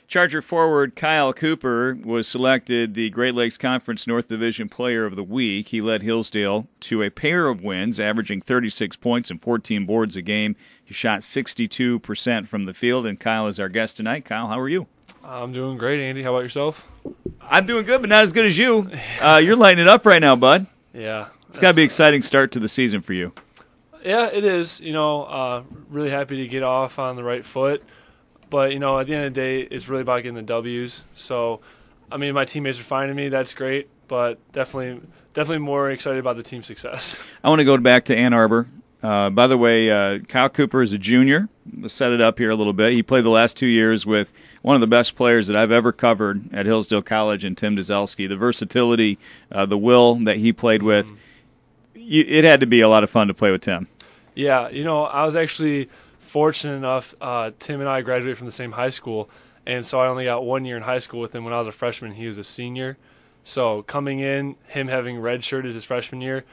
Charger forward Kyle Cooper was selected the Great Lakes Conference North Division Player of the Week. He led Hillsdale to a pair of wins, averaging 36 points and 14 boards a game. He shot 62% from the field, and Kyle is our guest tonight. Kyle, how are you? I'm doing great, Andy. How about yourself? I'm doing good, but not as good as you. You're lighting it up right now, bud. Yeah. It's got to be an exciting start to the season for you. Yeah, it is. Really happy to get off on the right foot. But, at the end of the day, it's really about getting the W's. So, my teammates are finding me. That's great. But definitely more excited about the team success. I want to go back to Ann Arbor. By the way, Kyle Cooper is a junior. Let's set it up here a little bit. He played the last 2 years with one of the best players that I've ever covered at Hillsdale College in Tim Dzelski. The versatility, the will that he played with, it had to be a lot of fun to play with Tim. Yeah, I was actually fortunate enough, Tim and I graduated from the same high school, and so I only got 1 year in high school with him. When I was a freshman, he was a senior. So coming in, him having redshirted his freshman year,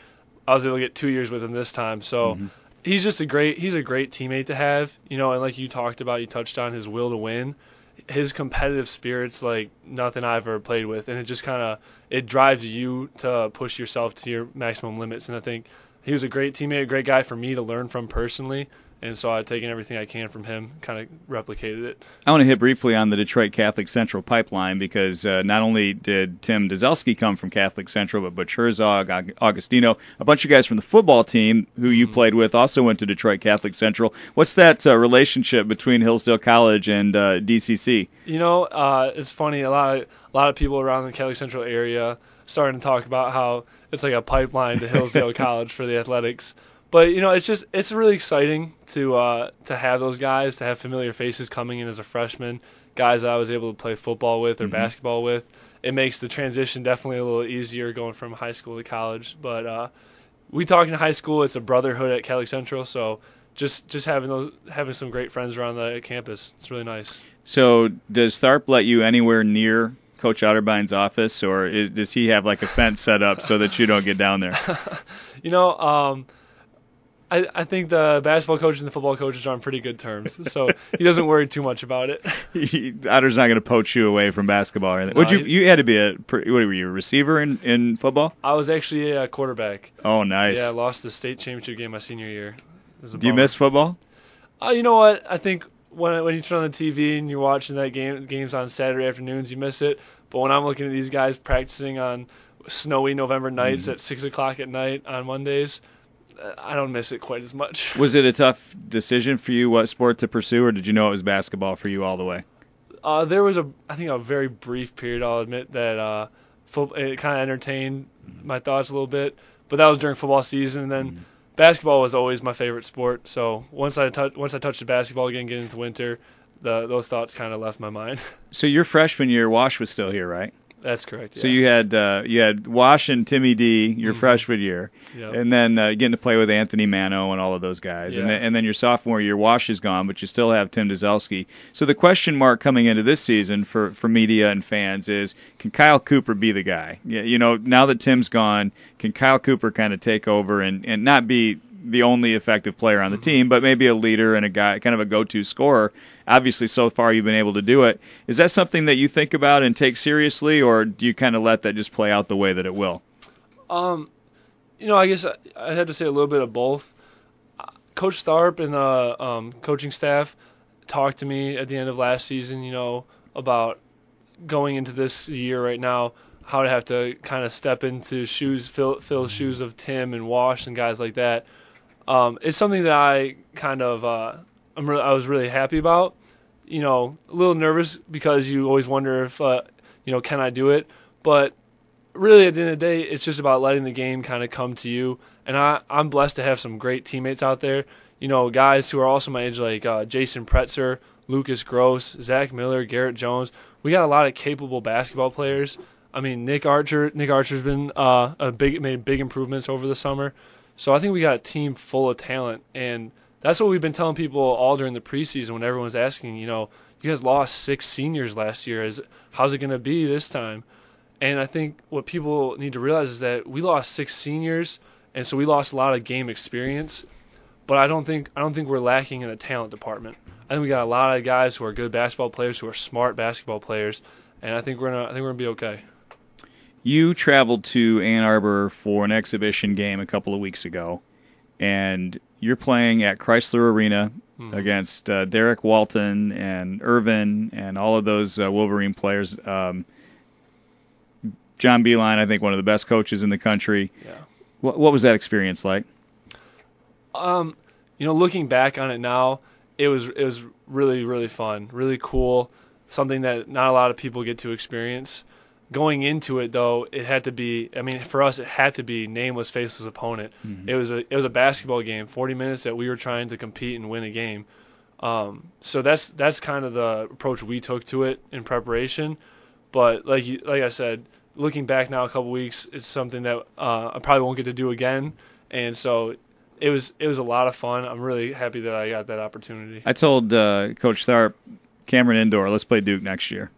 I was able to get 2 years with him this time. So he's a great teammate to have, and like you talked about, you touched on his will to win. His competitive spirit's like nothing I've ever played with, and it just it drives you to push yourself to your maximum limits. And I think he was a great teammate, a great guy for me to learn from personally. And so I've taken everything I can from him, kind of replicated it. I want to hit briefly on the Detroit Catholic Central pipeline because not only did Tim Dzelski come from Catholic Central, but Butch Herzog, Augustino, a bunch of guys from the football team who you played with also went to Detroit Catholic Central. What's that relationship between Hillsdale College and DCC? It's funny. A lot of people around the Catholic Central area starting to talk about how it's like a pipeline to Hillsdale College for the athletics. But it's really exciting to have those guys, to have familiar faces coming in as a freshman, guys that I was able to play football with or basketball with. It makes the transition definitely a little easier going from high school to college. But we talk in high school, it's a brotherhood at Catholic Central, so just having some great friends around the campus, it's really nice. So does Tharp let you anywhere near Coach Otterbine's office, or does he have like a fence set up so that you don't get down there? I think the basketball coaches and the football coaches are on pretty good terms, so he doesn't worry too much about it. Otter's not going to poach you away from basketball or anything. No, you had to be what were you, a receiver in football? I was actually a quarterback. Oh, nice. Yeah, I lost the state championship game my senior year. Do you miss football? You know what? I think when you turn on the TV and you're watching that games on Saturday afternoons, you miss it. But when I'm looking at these guys practicing on snowy November nights at 6 o'clock at night on Mondays, I don't miss it quite as much. Was it a tough decision for you what sport to pursue, or did you know it was basketball for you all the way? There was I think a very brief period, I'll admit, that it kind of entertained my thoughts a little bit, but that was during football season. And then basketball was always my favorite sport. So once I touched the basketball again, getting into winter, those thoughts kind of left my mind. So your freshman year, Wash was still here, right? That's correct. Yeah. So you had Wash and Timmy D your freshman year, and then getting to play with Anthony Mano and all of those guys, and then your sophomore year, Wash is gone, but you still have Tim Dzelski. So the question mark coming into this season for media and fans is, can Kyle Cooper be the guy? Now that Tim's gone, can Kyle Cooper kind of take over and not be the only effective player on the team, but maybe a leader and a guy, kind of a go-to scorer? Obviously, so far you've been able to do it. Is that something that you think about and take seriously, or do you kind of let that just play out the way that it will? I guess I had to say a little bit of both. Coach Tharp and the coaching staff talked to me at the end of last season, about going into this year right now, how to have to kind of step into fill shoes of Tim and Wash and guys like that. It's something that I kind of I was really happy about. A little nervous because you always wonder if can I do it? But really, at the end of the day, it's just about letting the game kind of come to you. And I'm blessed to have some great teammates out there. Guys who are also my age, like Jason Pretzer, Lucas Gross, Zach Miller, Garrett Jones. We got a lot of capable basketball players. Nick Archer's been made big improvements over the summer. So I think we got a team full of talent, and that's what we've been telling people all during the preseason when everyone's asking, you guys lost 6 seniors last year. How's it going to be this time? And I think what people need to realize is that we lost 6 seniors, and so we lost a lot of game experience. But I don't think we're lacking in the talent department. I think we got a lot of guys who are good basketball players, who are smart basketball players, and I think we're gonna be okay. You traveled to Ann Arbor for an exhibition game a couple of weeks ago, and you're playing at Chrysler Arena against Derek Walton and Irvin and all of those Wolverine players. John Beilein, I think one of the best coaches in the country. Yeah. What was that experience like? Looking back on it now, it was really, really fun, really cool, something that not a lot of people get to experience. Going into it, though, it had to be, for us, it had to be nameless, faceless opponent. Mm-hmm. It was a basketball game, 40 minutes that we were trying to compete and win a game. So that's kind of the approach we took to it in preparation. But like I said, looking back now a couple weeks, it's something that I probably won't get to do again. And so it was a lot of fun. I'm really happy that I got that opportunity. I told Coach Tharp, Cameron Indoor, let's play Duke next year.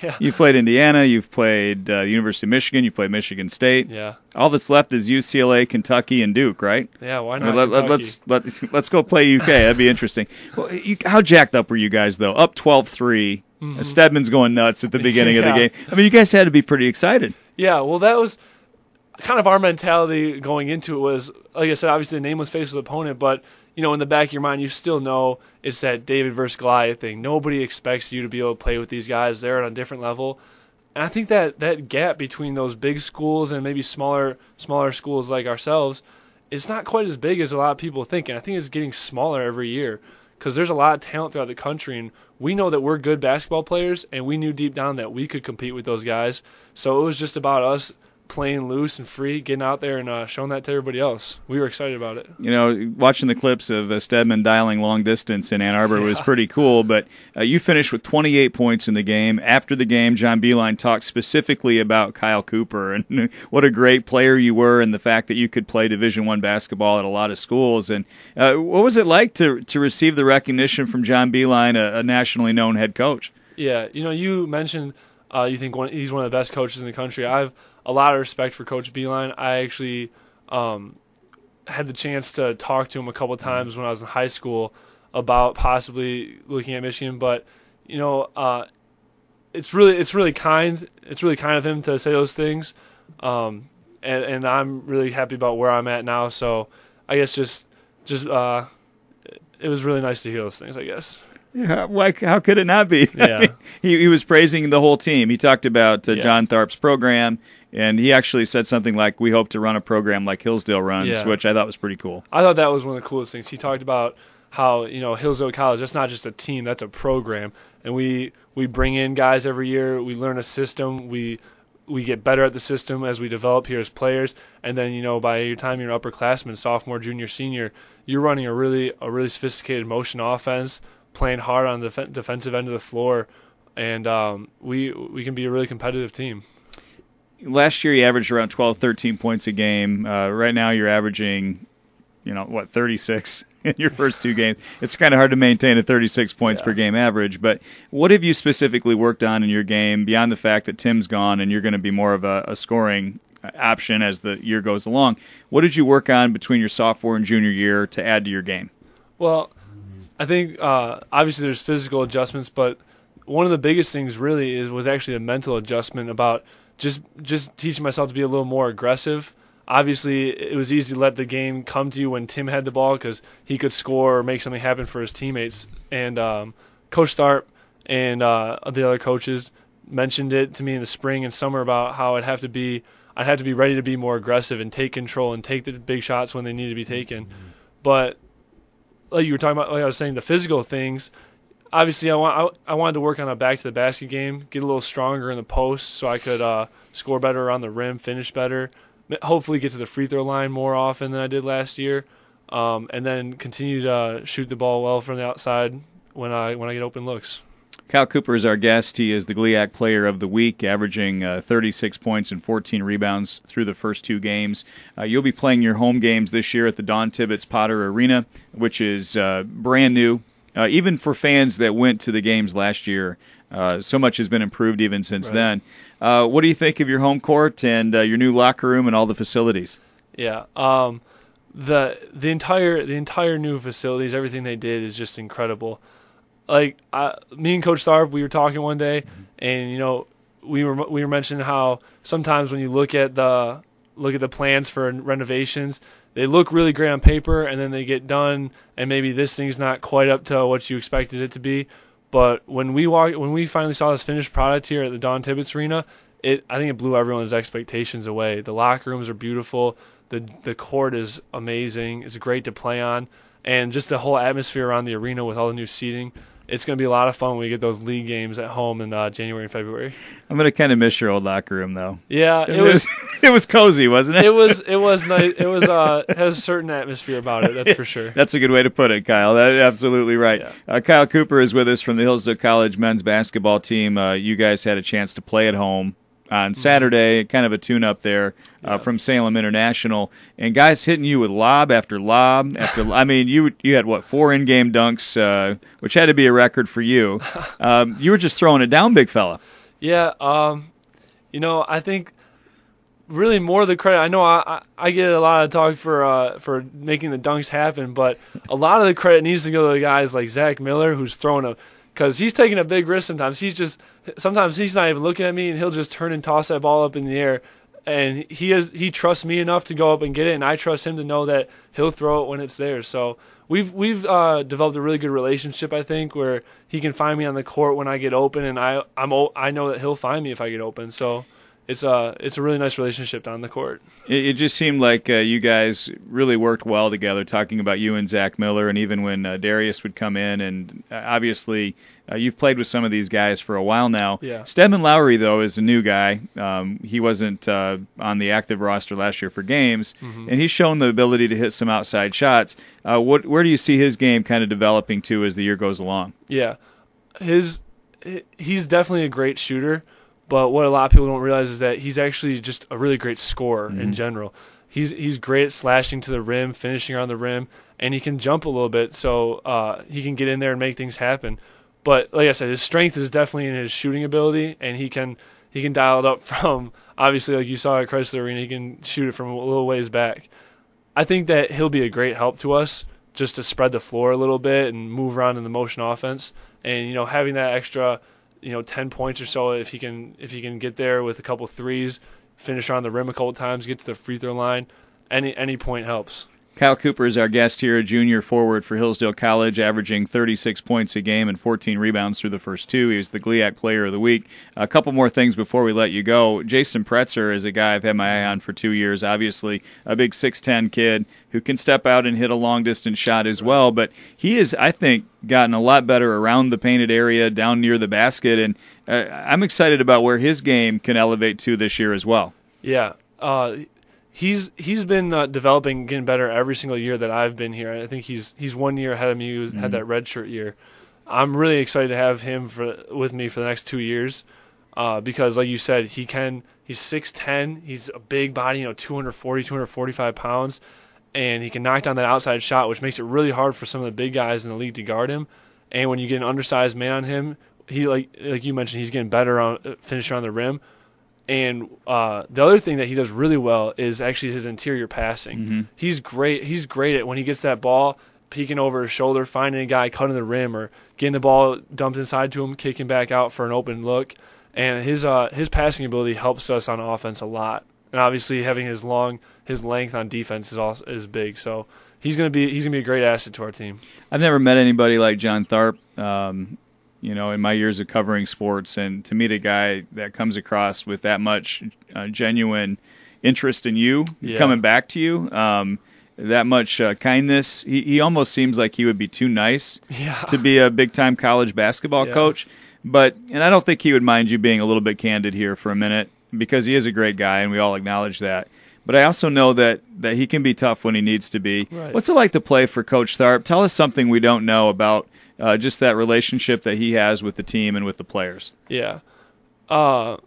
Yeah. You've played Indiana, you've played University of Michigan, you played Michigan State. Yeah. All that's left is UCLA, Kentucky, and Duke, right? Yeah, why not? Let's go play UK. That'd be interesting. Well, how jacked up were you guys though? Up 12-3. Mm-hmm. Stedman's going nuts at the beginning of the game. You guys had to be pretty excited. Yeah, well, that was kind of our mentality going into it. Was, like I said, obviously the nameless faceless opponent, but in the back of your mind, you still know it's that David versus Goliath thing. Nobody expects you to be able to play with these guys. They're on a different level. And I think that gap between those big schools and maybe smaller schools like ourselves, it's not quite as big as a lot of people think. And I think it's getting smaller every year because there's a lot of talent throughout the country. And we know that we're good basketball players, and we knew deep down that we could compete with those guys. So it was just about us playing loose and free, getting out there and showing that to everybody else. We were excited about it. Watching the clips of Stedman dialing long distance in Ann Arbor was pretty cool, but you finished with 28 points in the game. After the game, John Beilein talked specifically about Kyle Cooper and what a great player you were and the fact that you could play Division I basketball at a lot of schools. And what was it like to receive the recognition from John Beilein, a nationally known head coach? Yeah, you mentioned you think he's one of the best coaches in the country. I've a lot of respect for Coach Beilein. I actually had the chance to talk to him a couple of times when I was in high school about possibly looking at Michigan. But it's really kind. It's really kind of him to say those things, and I'm really happy about where I'm at now. So I guess just it was really nice to hear those things, I guess. Yeah, how could it not be? Yeah. He was praising the whole team. He talked about John Tharp's program, and he actually said something like, we hope to run a program like Hillsdale runs, which I thought was pretty cool. I thought that was one of the coolest things. He talked about how, Hillsdale College, that's not just a team, that's a program. And we bring in guys every year. We learn a system. We get better at the system as we develop here as players. And then, by your time you're an upperclassman, sophomore, junior, senior, you're running a really sophisticated motion offense, playing hard on the defensive end of the floor, and we can be a really competitive team. Last year you averaged around 12, 13 points a game. Right now you're averaging, 36 in your first two games. It's kind of hard to maintain a 36 points per game average, but what have you specifically worked on in your game beyond the fact that Tim's gone and you're going to be more of a scoring option as the year goes along? What did you work on between your sophomore and junior year to add to your game? Well, I think obviously there's physical adjustments, but one of the biggest things really was actually a mental adjustment about just teaching myself to be a little more aggressive. Obviously, it was easy to let the game come to you when Tim had the ball because he could score or make something happen for his teammates. And Coach Tharp and the other coaches mentioned it to me in the spring and summer about how I'd have to be ready to be more aggressive and take control and take the big shots when they need to be taken. But like you were talking about, like I was saying, the physical things. Obviously, I wanted to work on a back-to-the-basket game, get a little stronger in the post so I could score better around the rim, finish better, hopefully get to the free throw line more often than I did last year, and then continue to shoot the ball well from the outside when I get open looks. Kyle Cooper is our guest. He is the GLIAC Player of the Week, averaging 36 points and 14 rebounds through the first two games. You'll be playing your home games this year at the Don Tibbetts Potter Arena, which is brand new. Even for fans that went to the games last year, so much has been improved even since then. What do you think of your home court and your new locker room and all the facilities? Yeah, the entire new facilities, everything they did is just incredible. like me and Coach Tharp, we were talking one day, and we were mentioning how sometimes when you look at the plans for renovations, they look really great on paper, and then they get done, and maybe this thing's not quite up to what you expected it to be. But when we finally saw this finished product here at the Don Tibbetts Arena, I think it blew everyone's expectations away. The locker rooms are beautiful. The court is amazing. It's great to play on. And just the whole atmosphere around the arena with all the new seating, it's going to be a lot of fun when we get those league games at home in January and February. I'm going to kind of miss your old locker room, though. Yeah, it was it was cozy, wasn't it? It was nice. It was has a certain atmosphere about it, that's for sure. That's a good way to put it, Kyle. That's absolutely right. Yeah. Kyle Cooper is with us from the Hillsdale College men's basketball team. You guys had a chance to play at home on Saturday, kind of a tune-up there from Salem International, and guys hitting you with lob after lob after. I mean, you had what, 4 in-game dunks, which had to be a record for you. You were just throwing it down, big fella. Yeah, I think really more of the credit. I know I get a lot of talk for making the dunks happen, but a lot of the credit needs to go to the guys like Zach Miller, who's throwing because he's taking a big risk sometimes. Sometimes he's not even looking at me, and he'll just turn and toss that ball up in the air. And he trusts me enough to go up and get it, and I trust him to know that he'll throw it when it's there. So we've developed a really good relationship, I think, where he can find me on the court when I get open, and I know that he'll find me if I get open. So it's a really nice relationship down the court. It just seemed like you guys really worked well together, talking about you and Zach Miller, and even when Darius would come in, and obviously you've played with some of these guys for a while now. Yeah. Stedman Lowry, though, is a new guy. He wasn't on the active roster last year for games, and he's shown the ability to hit some outside shots. Where do you see his game kind of developing to as the year goes along? Yeah, he's definitely a great shooter. But what a lot of people don't realize is that he's actually just a really great scorer in general. He's great at slashing to the rim, finishing around the rim, and he can jump a little bit, so he can get in there and make things happen. But like I said, his strength is definitely in his shooting ability, and he can dial it up from, obviously, like you saw at Chrysler Arena, he can shoot it from a little ways back. I think that he'll be a great help to us just to spread the floor a little bit and move around in the motion offense. And having that extra 10 points or so, if he can get there with a couple threes, finish around the rim a couple times, get to the free throw line, any point helps. Kyle Cooper is our guest here, a junior forward for Hillsdale College, averaging 36 points a game and 14 rebounds through the first 2. He was the GLIAC Player of the Week. A couple more things before we let you go. Jason Pretzer is a guy I've had my eye on for 2 years, obviously a big 6'10 kid who can step out and hit a long-distance shot as well, but he has, I think, gotten a lot better around the painted area, down near the basket, and I'm excited about where his game can elevate to this year as well. Yeah, He's been developing, getting better every single year that I've been here. I think he's 1 year ahead of me. He had that redshirt year. I'm really excited to have him with me for the next 2 years because, like you said, he's 6'10". He's a big body, 240, 245 pounds, and he can knock down that outside shot, which makes it really hard for some of the big guys in the league to guard him. And when you get an undersized man on him, he like you mentioned, he's getting better on finishing on the rim. And the other thing that he does really well is actually his interior passing. He's great. He's great at when he gets that ball, peeking over his shoulder, finding a guy cutting the rim, or getting the ball dumped inside to him, kicking back out for an open look. And his passing ability helps us on offense a lot. And obviously, having his length on defense is big. So he's gonna be a great asset to our team. I've never met anybody like John Tharp. In my years of covering sports, and to meet a guy that comes across with that much genuine interest in you, coming back to you, that much kindness, he almost seems like he would be too nice to be a big-time college basketball coach. And I don't think he would mind you being a little bit candid here for a minute, because he is a great guy, and we all acknowledge that. But I also know that he can be tough when he needs to be. Right. What's it like to play for Coach Tharp? Tell us something we don't know about just that relationship that he has with the team and with the players. Yeah. A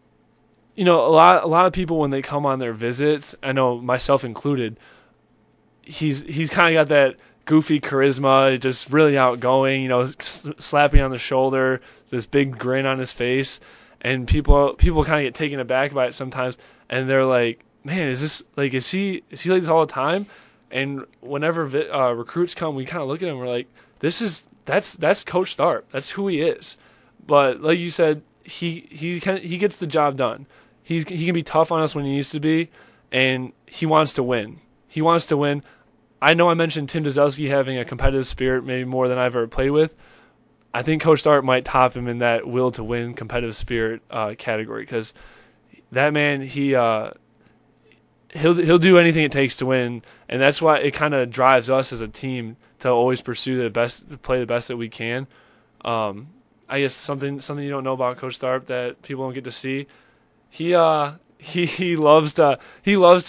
lot of people, when they come on their visits, I know myself included, he's kind of got that goofy charisma, just really outgoing, slapping on the shoulder, this big grin on his face, and people kind of get taken aback by it sometimes, and they're like, man, is he like this all the time? And whenever recruits come, we kind of look at him, we're like, this is that's Coach Tharp. That's who he is. But like you said, he gets the job done. He can be tough on us when he needs to be, and he wants to win. He wants to win. I know I mentioned Tim Dzelski having a competitive spirit maybe more than I've ever played with. I think Coach Tharp might top him in that will to win, competitive spirit category, because that man, he'll do anything it takes to win, and that's why it kind of drives us as a team to always pursue the best, to play the best that we can. I guess something you don't know about Coach Tharp that people don't get to see. He loves to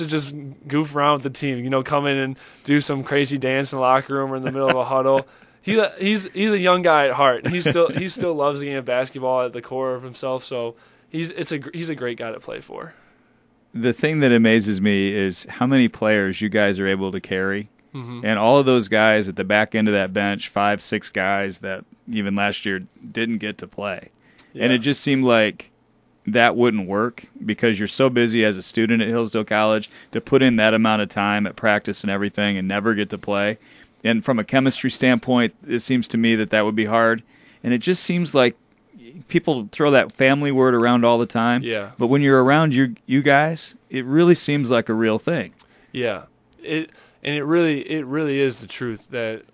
just goof around with the team. Come in and do some crazy dance in the locker room or in the middle of a huddle. He's a young guy at heart. He still loves the game of basketball at the core of himself. So he's a great guy to play for. The thing that amazes me is how many players you guys are able to carry. Mm-hmm. And all of those guys at the back end of that bench, 5, 6 guys that even last year didn't get to play. Yeah. And it just seemed like that wouldn't work because you're so busy as a student at Hillsdale College to put in that amount of time at practice and everything and never get to play. And from a chemistry standpoint, it seems to me that would be hard. And it just seems like people throw that family word around all the time. Yeah. But when you're around you guys, it really seems like a real thing. Yeah. It really is the truth that,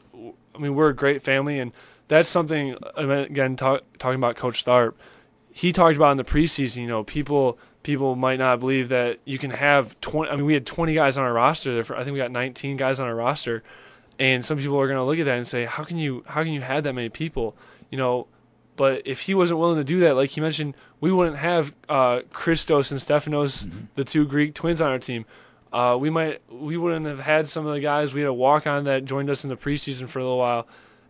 we're a great family, and that's something, again, talking about Coach Tharp, he talked about in the preseason, people might not believe that you can have 20, we had 20 guys on our roster. I think we got 19 guys on our roster, and some people are going to look at that and say, how can you have that many people? But if he wasn't willing to do that, like he mentioned, we wouldn't have Christos and Stefanos, mm-hmm. the 2 Greek twins on our team. We wouldn't have had some of the guys. We had a walk-on that joined us in the preseason for a little while,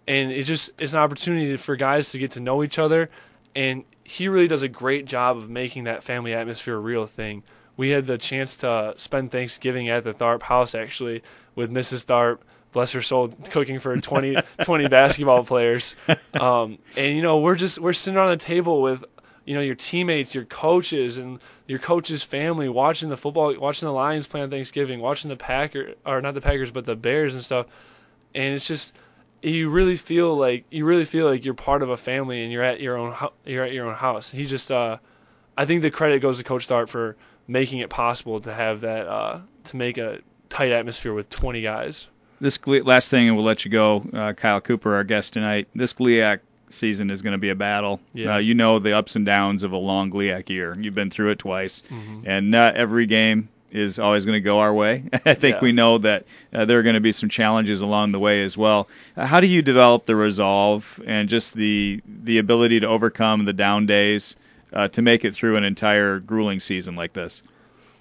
and it's an opportunity for guys to get to know each other, and he really does a great job of making that family atmosphere a real thing. We had the chance to spend Thanksgiving at the Tharp house, actually, with Mrs. Tharp, bless her soul, cooking for 20 basketball players. And we're sitting on a table with your teammates, your coaches, and your coach's family, watching the Lions play on Thanksgiving, watching the the Bears and stuff. And it's just, you really feel like you're part of a family, and you're at your own house. He just, I think the credit goes to Coach Tharp for making it possible to have that, to make a tight atmosphere with 20 guys. This last thing, and we'll let you go, Kyle Cooper, our guest tonight. This GLIAC season is going to be a battle. Yeah. The ups and downs of a long GLIAC year. You've been through it twice, mm-hmm. and not every game is always going to go our way. I think we know that there are going to be some challenges along the way as well. How do you develop the resolve and just the ability to overcome the down days to make it through an entire grueling season like this?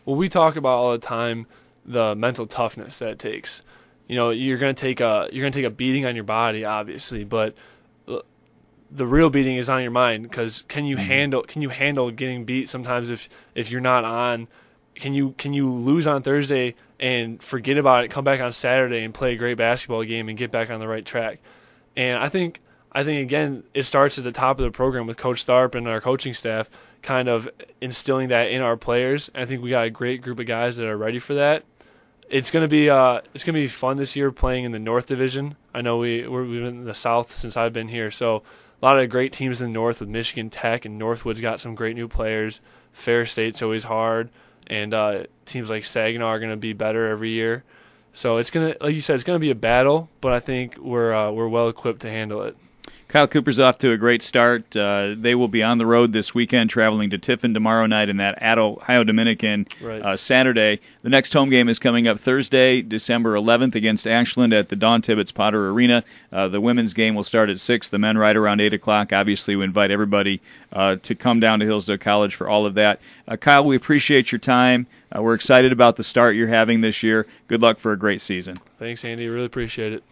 Well, we talk about all the time the mental toughness that it takes. You're going to take a beating on your body, obviously, but the real beating is on your mind, because can you handle getting beat sometimes if you're not on? Can you lose on Thursday and forget about it, come back on Saturday and play a great basketball game and get back on the right track? And I think again, it starts at the top of the program with Coach Tharp and our coaching staff kind of instilling that in our players. And I think we got a great group of guys that are ready for that. It's gonna be fun this year playing in the North Division. I know we've been in the South since I've been here, so a lot of great teams in the North with Michigan Tech, and Northwood's got some great new players. Fair State's always hard, and teams like Saginaw are gonna be better every year. So it's gonna, like you said, it's gonna be a battle, but I think we're well equipped to handle it. Kyle Cooper's off to a great start. They will be on the road this weekend, traveling to Tiffin tomorrow night, and that at Ohio Dominican Saturday. The next home game is coming up Thursday, December 11th, against Ashland at the Don Tibbetts Potter Arena. The women's game will start at 6, the men right around 8 o'clock. Obviously, we invite everybody to come down to Hillsdale College for all of that. Kyle, we appreciate your time. We're excited about the start you're having this year. Good luck for a great season. Thanks, Andy. Really appreciate it.